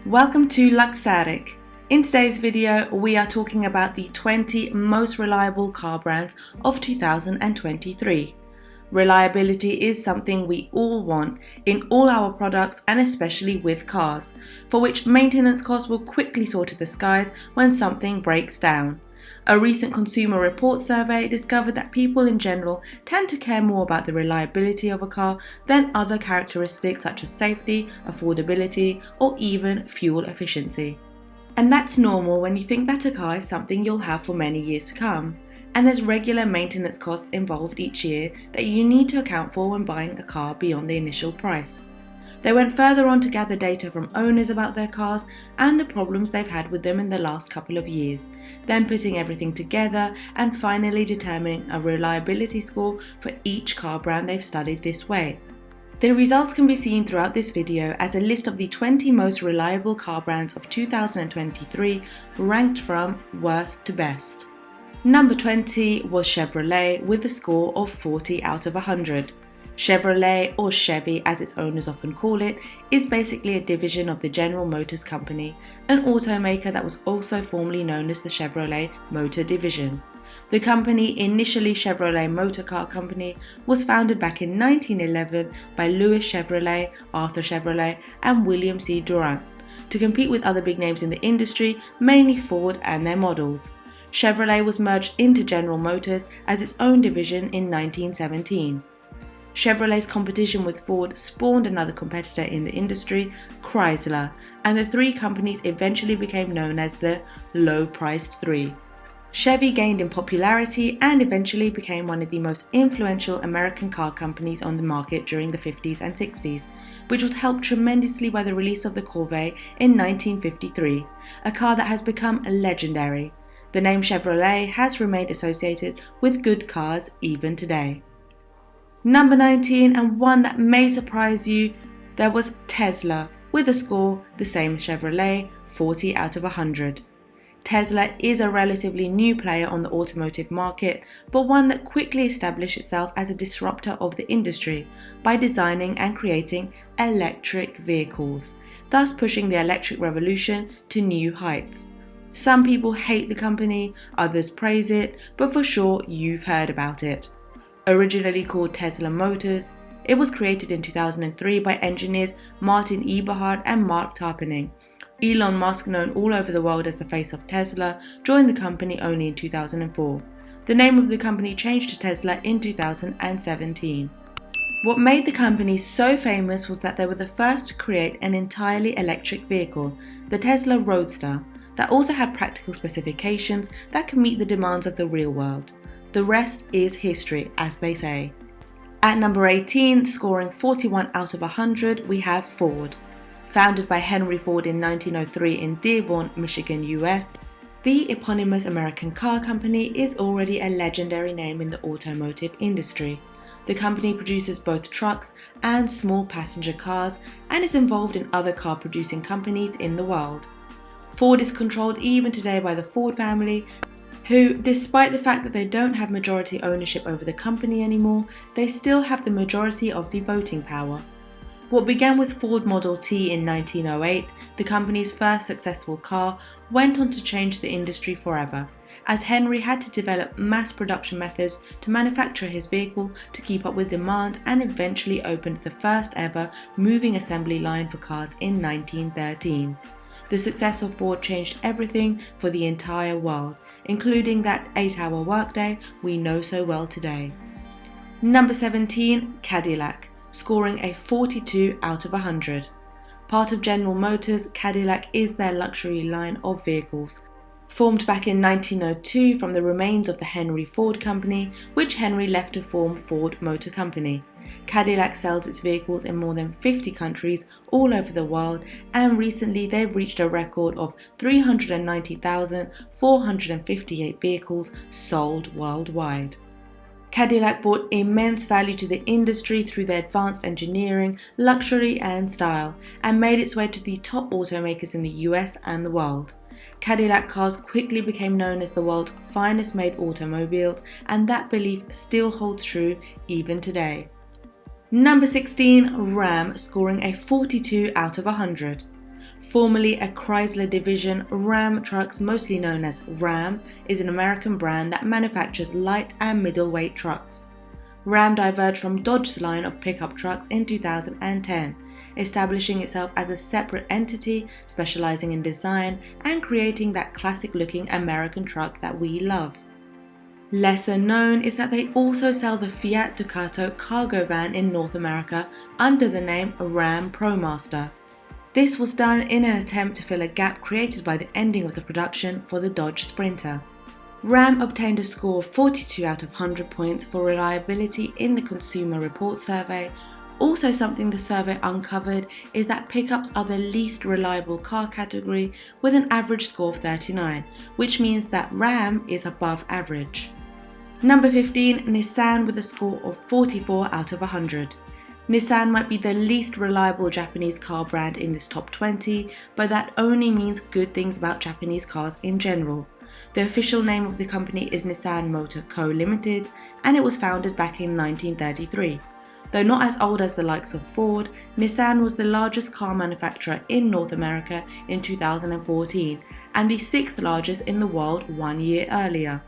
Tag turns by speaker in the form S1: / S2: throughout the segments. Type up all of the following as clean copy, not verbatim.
S1: Welcome to Luxaric. In today's video, we are talking about the 20 most reliable car brands of 2023. Reliability is something we all want in all our products and especially with cars, for which maintenance costs will quickly soar to the skies when something breaks down. A recent Consumer Report survey discovered that people in general tend to care more about the reliability of a car than other characteristics such as safety, affordability, or even fuel efficiency. And that's normal when you think that a car is something you'll have for many years to come. And there's regular maintenance costs involved each year that you need to account for when buying a car beyond the initial price. They went further on to gather data from owners about their cars and the problems they've had with them in the last couple of years, then putting everything together and finally determining a reliability score for each car brand they've studied this way. The results can be seen throughout this video as a list of the 20 most reliable car brands of 2023 ranked from worst to best. Number 20 was Chevrolet with a score of 40 out of 100. Chevrolet, or Chevy as its owners often call it, is basically a division of the General Motors Company, an automaker that was also formerly known as the Chevrolet Motor Division. The company, initially Chevrolet Motor Car Company, was founded back in 1911 by Louis Chevrolet, Arthur Chevrolet, and William C. Durant, to compete with other big names in the industry, mainly Ford and their models. Chevrolet was merged into General Motors as its own division in 1917. Chevrolet's competition with Ford spawned another competitor in the industry, Chrysler, and the three companies eventually became known as the low-priced three. Chevy gained in popularity and eventually became one of the most influential American car companies on the market during the 50s and 60s, which was helped tremendously by the release of the Corvette in 1953, a car that has become legendary. The name Chevrolet has remained associated with good cars even today. Number 19, and one that may surprise you, there was Tesla, with a score the same as Chevrolet, 40 out of 100. Tesla is a relatively new player on the automotive market, but one that quickly established itself as a disruptor of the industry by designing and creating electric vehicles, thus pushing the electric revolution to new heights. Some people hate the company, others praise it, but for sure you've heard about it. Originally called Tesla Motors, it was created in 2003 by engineers Martin Eberhard and Mark Tarpenning. Elon Musk, known all over the world as the face of Tesla, joined the company only in 2004. The name of the company changed to Tesla in 2017. What made the company so famous was that they were the first to create an entirely electric vehicle, the Tesla Roadster, that also had practical specifications that can meet the demands of the real world. The rest is history, as they say. At number 18, scoring 41 out of 100, we have Ford. Founded by Henry Ford in 1903 in Dearborn, Michigan, US, the eponymous American car company is already a legendary name in the automotive industry. The company produces both trucks and small passenger cars and is involved in other car-producing companies in the world. Ford is controlled even today by the Ford family, who, despite the fact that they don't have majority ownership over the company anymore, they still have the majority of the voting power. What began with Ford Model T in 1908, the company's first successful car, went on to change the industry forever, as Henry had to develop mass production methods to manufacture his vehicle to keep up with demand, and eventually opened the first ever moving assembly line for cars in 1913. The success of Ford changed everything for the entire world, including that 8-hour workday we know so well today. Number 17, Cadillac, scoring a 42 out of 100. Part of General Motors, Cadillac is their luxury line of vehicles. Formed back in 1902 from the remains of the Henry Ford Company, which Henry left to form Ford Motor Company. Cadillac sells its vehicles in more than 50 countries all over the world, and recently they've reached a record of 390,458 vehicles sold worldwide. Cadillac brought immense value to the industry through their advanced engineering, luxury and style, and made its way to the top automakers in the US and the world. Cadillac cars quickly became known as the world's finest made automobiles, and that belief still holds true even today. Number 16, Ram, scoring a 42 out of 100. Formerly a Chrysler division, Ram Trucks, mostly known as Ram, is an American brand that manufactures light and middleweight trucks. Ram diverged from Dodge's line of pickup trucks in 2010, establishing itself as a separate entity, specializing in design and creating that classic-looking American truck that we love. Lesser known is that they also sell the Fiat Ducato cargo van in North America under the name Ram ProMaster. This was done in an attempt to fill a gap created by the ending of the production for the Dodge Sprinter. Ram obtained a score of 42 out of 100 points for reliability in the Consumer Report survey. Also, something the survey uncovered is that pickups are the least reliable car category with an average score of 39, which means that Ram is above average. Number 15, Nissan with a score of 44 out of 100. Nissan might be the least reliable Japanese car brand in this top 20, but that only means good things about Japanese cars in general. The official name of the company is Nissan Motor Co. Limited, and it was founded back in 1933. Though not as old as the likes of Ford, Nissan was the largest car manufacturer in North America in 2014 and the 6th largest in the world 1 year earlier.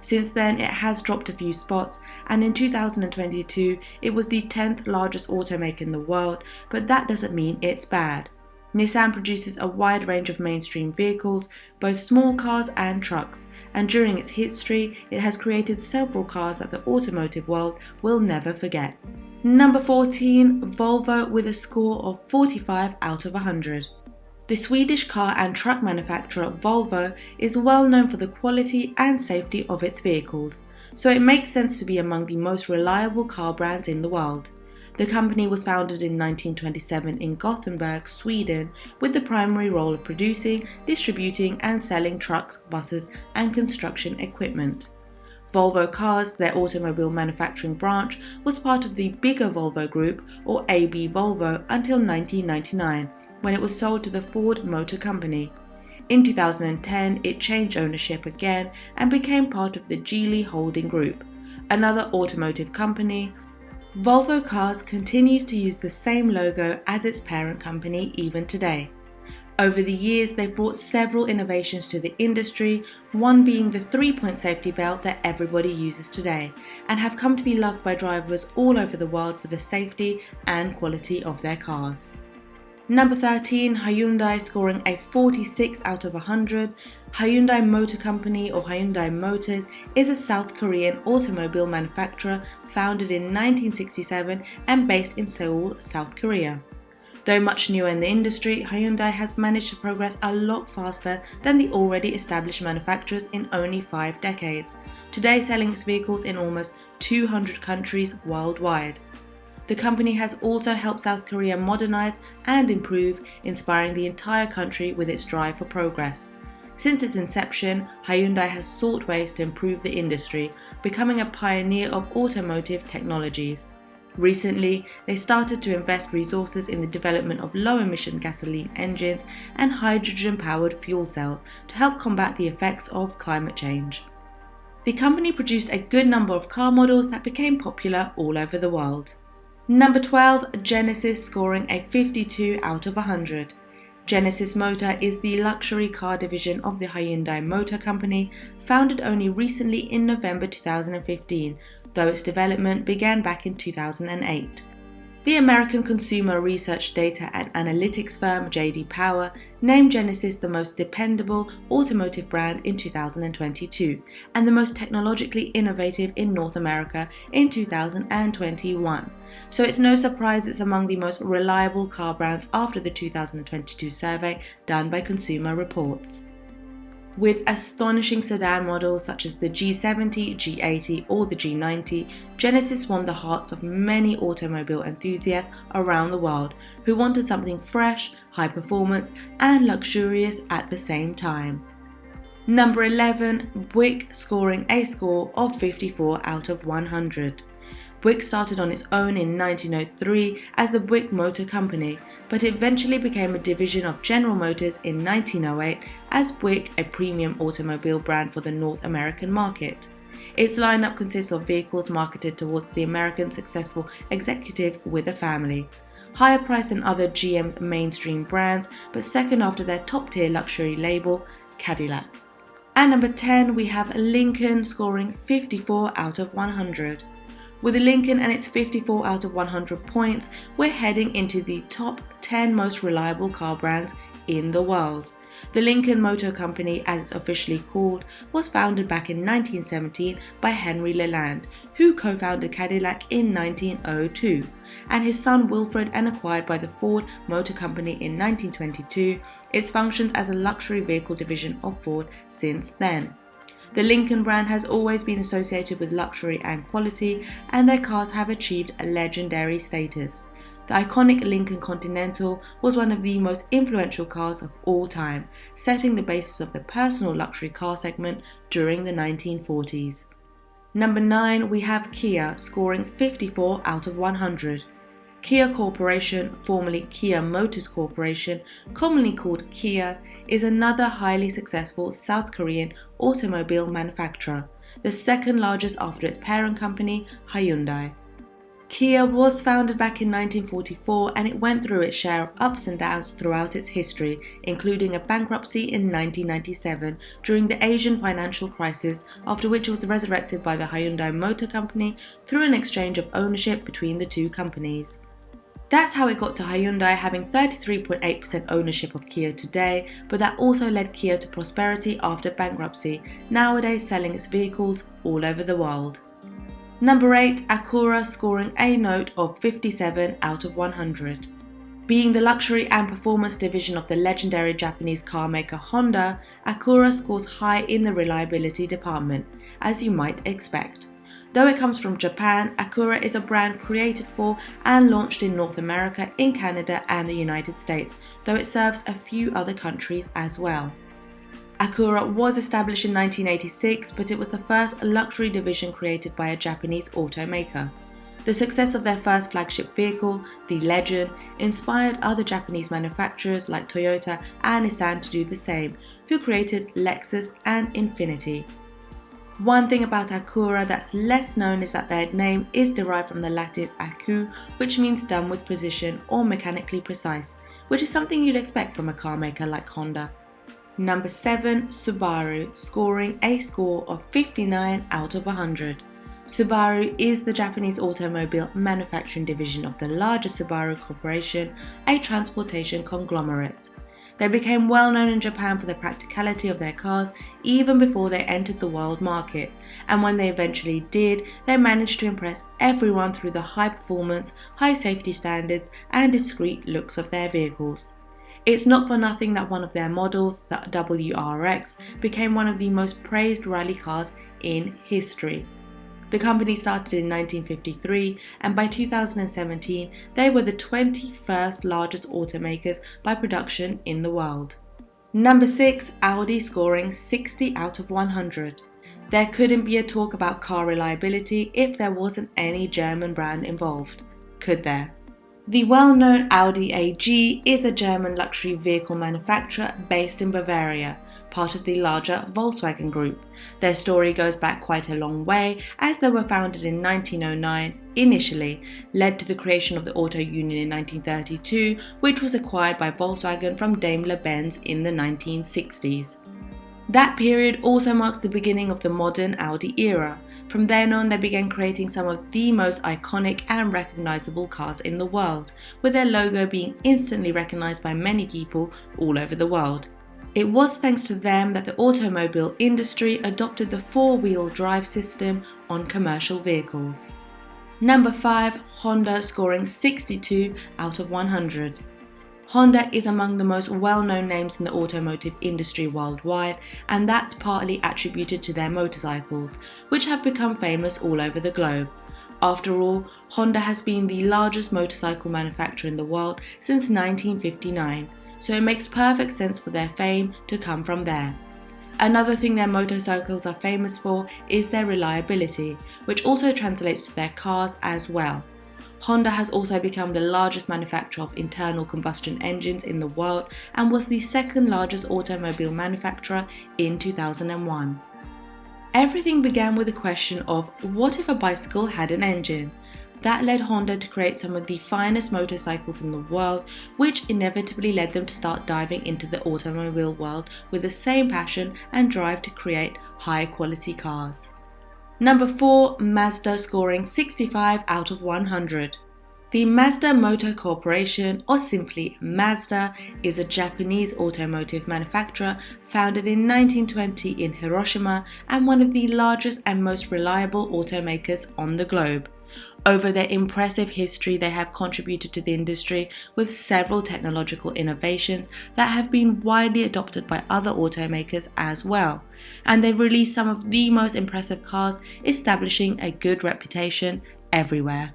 S1: Since then, it has dropped a few spots, and in 2022 it was the 10th largest automaker in the world, but that doesn't mean it's bad. Nissan produces a wide range of mainstream vehicles, both small cars and trucks, and during its history it has created several cars that the automotive world will never forget. Number 14, Volvo with a score of 45 out of 100. The Swedish car and truck manufacturer Volvo is well known for the quality and safety of its vehicles, so it makes sense to be among the most reliable car brands in the world. The company was founded in 1927 in Gothenburg, Sweden, with the primary role of producing, distributing and selling trucks, buses and construction equipment. Volvo Cars, their automobile manufacturing branch, was part of the bigger Volvo Group, or AB Volvo, until 1999, when it was sold to the Ford Motor Company. In 2010, it changed ownership again and became part of the Geely Holding Group, another automotive company. Volvo Cars continues to use the same logo as its parent company even today. Over the years, they've brought several innovations to the industry, one being the 3-point safety belt that everybody uses today, and have come to be loved by drivers all over the world for the safety and quality of their cars. Number 13, Hyundai, scoring a 46 out of 100. Hyundai Motor Company, or Hyundai Motors, is a South Korean automobile manufacturer founded in 1967 and based in Seoul, South Korea. Though much newer in the industry, Hyundai has managed to progress a lot faster than the already established manufacturers in only 5 decades, today selling its vehicles in almost 200 countries worldwide. The company has also helped South Korea modernize and improve, inspiring the entire country with its drive for progress. Since its inception, Hyundai has sought ways to improve the industry, becoming a pioneer of automotive technologies. Recently, they started to invest resources in the development of low-emission gasoline engines and hydrogen-powered fuel cells to help combat the effects of climate change. The company produced a good number of car models that became popular all over the world. Number 12, Genesis, scoring a 52 out of 100. Genesis Motor is the luxury car division of the Hyundai Motor Company, founded only recently in November 2015, though its development began back in 2008. The American consumer research data and analytics firm J.D. Power named Genesis the most dependable automotive brand in 2022 and the most technologically innovative in North America in 2021. So it's no surprise it's among the most reliable car brands after the 2022 survey done by Consumer Reports. With astonishing sedan models such as the G70, G80 or the G90, Genesis won the hearts of many automobile enthusiasts around the world who wanted something fresh, high performance and luxurious at the same time. Number 11, Buick, scoring a score of 54 out of 100. Buick started on its own in 1903 as the Buick Motor Company, but eventually became a division of General Motors in 1908 as Buick, a premium automobile brand for the North American market. Its lineup consists of vehicles marketed towards the American successful executive with a family. higher priced than other GM's mainstream brands, but second after their top-tier luxury label, Cadillac. At number 10, we have Lincoln scoring 54 out of 100. With the Lincoln and its 54 out of 100 points, we're heading into the top 10 most reliable car brands in the world. The Lincoln Motor Company, as it's officially called, was founded back in 1917 by Henry Leland, who co-founded Cadillac in 1902, and his son Wilfred, and acquired by the Ford Motor Company in 1922. It's functions as a luxury vehicle division of Ford since then. The Lincoln brand has always been associated with luxury and quality, and their cars have achieved a legendary status. The iconic Lincoln Continental was one of the most influential cars of all time, setting the basis of the personal luxury car segment during the 1940s. Number 9, we have Kia scoring 54 out of 100. Kia Corporation, formerly Kia Motors Corporation, commonly called Kia, is another highly successful South Korean automobile manufacturer, the second largest after its parent company, Hyundai. Kia was founded back in 1944, and it went through its share of ups and downs throughout its history, including a bankruptcy in 1997 during the Asian financial crisis, after which it was resurrected by the Hyundai Motor Company through an exchange of ownership between the two companies. That's how it got to Hyundai having 33.8% ownership of Kia today, but that also led Kia to prosperity after bankruptcy, nowadays selling its vehicles all over the world. Number 8, Acura scoring a note of 57 out of 100. Being the luxury and performance division of the legendary Japanese car maker Honda, Acura scores high in the reliability department, as you might expect. Though it comes from Japan, Acura is a brand created for and launched in North America, in Canada and the United States, though it serves a few other countries as well. Acura was established in 1986, but it was the first luxury division created by a Japanese automaker. The success of their first flagship vehicle, the Legend, inspired other Japanese manufacturers like Toyota and Nissan to do the same, who created Lexus and Infiniti. One thing about Acura that's less known is that their name is derived from the Latin acu, which means done with precision or mechanically precise, which is something you'd expect from a car maker like Honda. Number 7, Subaru, scoring a score of 59 out of 100. Subaru is the Japanese automobile manufacturing division of the larger Subaru Corporation, a transportation conglomerate. They became well known in Japan for the practicality of their cars even before they entered the world market, and when they eventually did, they managed to impress everyone through the high performance, high safety standards and discreet looks of their vehicles. It's not for nothing that one of their models, the WRX, became one of the most praised rally cars in history. The company started in 1953, and by 2017 they were the 21st largest automakers by production in the world. Number 6, Audi scoring 60 out of 100. There couldn't be a talk about car reliability if there wasn't any German brand involved, could there? The well-known Audi AG is a German luxury vehicle manufacturer based in Bavaria, part of the larger Volkswagen Group. Their story goes back quite a long way, as they were founded in 1909 initially, led to the creation of the Auto Union in 1932, which was acquired by Volkswagen from Daimler-Benz in the 1960s. That period also marks the beginning of the modern Audi era. From then on, they began creating some of the most iconic and recognizable cars in the world, with their logo being instantly recognized by many people all over the world. It was thanks to them that the automobile industry adopted the four-wheel drive system on commercial vehicles. Number 5, Honda scoring 62 out of 100. Honda is among the most well-known names in the automotive industry worldwide, and that's partly attributed to their motorcycles, which have become famous all over the globe. After all, Honda has been the largest motorcycle manufacturer in the world since 1959, so it makes perfect sense for their fame to come from there. Another thing their motorcycles are famous for is their reliability, which also translates to their cars as well. Honda has also become the largest manufacturer of internal combustion engines in the world and was the second largest automobile manufacturer in 2001. Everything began with the question of what if a bicycle had an engine? That led Honda to create some of the finest motorcycles in the world, which inevitably led them to start diving into the automobile world with the same passion and drive to create high quality cars. Number 4, Mazda, scoring 65 out of 100. The Mazda Motor Corporation, or simply Mazda, is a Japanese automotive manufacturer founded in 1920 in Hiroshima and one of the largest and most reliable automakers on the globe. Over their impressive history, they have contributed to the industry with several technological innovations that have been widely adopted by other automakers as well. And they've released some of the most impressive cars, establishing a good reputation everywhere.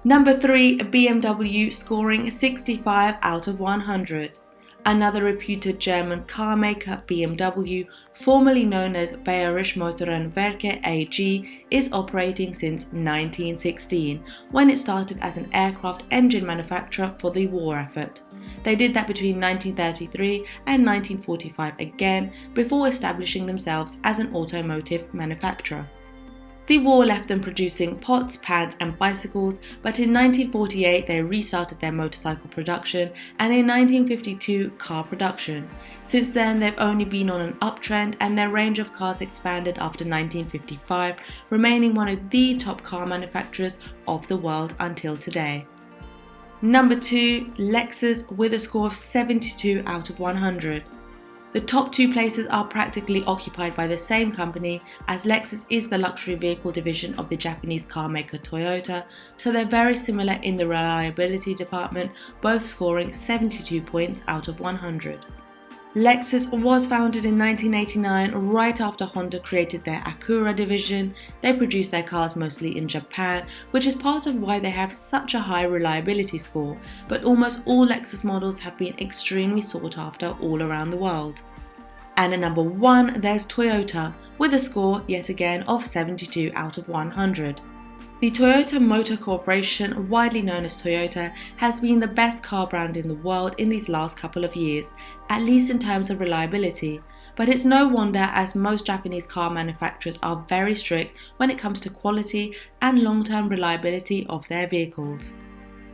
S1: Number 3, BMW, scoring 65 out of 100. Another reputed German car maker, BMW, formerly known as Bayerische Motorenwerke AG, is operating since 1916, when it started as an aircraft engine manufacturer for the war effort. They did that between 1933 and 1945 again, before establishing themselves as an automotive manufacturer. The war left them producing pots, pans and bicycles, but in 1948 they restarted their motorcycle production and in 1952 car production. Since then they've only been on an uptrend and their range of cars expanded after 1955, remaining one of the top car manufacturers of the world until today. Number 2, Lexus, with a score of 72 out of 100. The top 2 places are practically occupied by the same company, as Lexus is the luxury vehicle division of the Japanese car maker Toyota, so they're very similar in the reliability department, both scoring 72 points out of 100. Lexus was founded in 1989, right after Honda created their Acura division. They produce their cars mostly in Japan, which is part of why they have such a high reliability score, but almost all Lexus models have been extremely sought after all around the world. And at number 1, there's Toyota, with a score yet again of 72 out of 100. The Toyota Motor Corporation, widely known as Toyota, has been the best car brand in the world in these last couple of years, at least in terms of reliability. But it's no wonder, as most Japanese car manufacturers are very strict when it comes to quality and long-term reliability of their vehicles.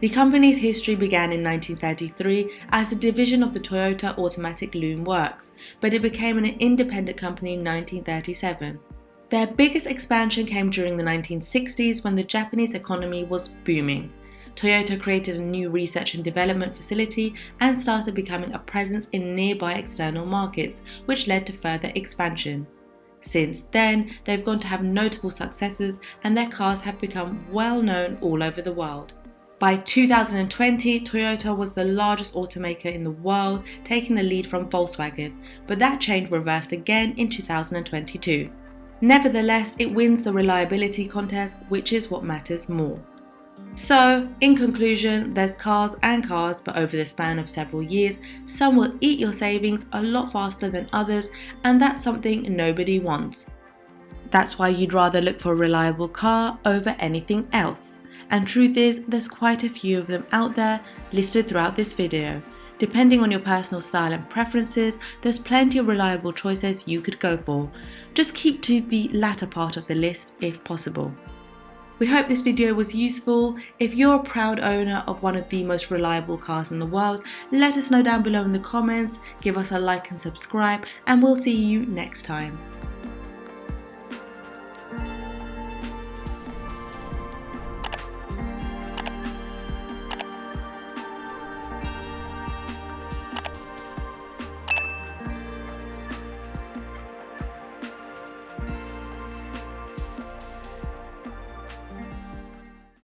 S1: The company's history began in 1933 as a division of the Toyota Automatic Loom Works, but it became an independent company in 1937. Their biggest expansion came during the 1960s when the Japanese economy was booming. Toyota created a new research and development facility and started becoming a presence in nearby external markets, which led to further expansion. Since then, they've gone to have notable successes and their cars have become well known all over the world. By 2020, Toyota was the largest automaker in the world, taking the lead from Volkswagen, but that change reversed again in 2022. Nevertheless, it wins the reliability contest, which is what matters more. So, in conclusion, there's cars and cars, but over the span of several years, some will eat your savings a lot faster than others, and that's something nobody wants. That's why you'd rather look for a reliable car over anything else. And truth is, there's quite a few of them out there listed throughout this video. Depending on your personal style and preferences, there's plenty of reliable choices you could go for. Just keep to the latter part of the list if possible. We hope this video was useful. If you're a proud owner of one of the most reliable cars in the world, let us know down below in the comments, give us a like and subscribe, and we'll see you next time.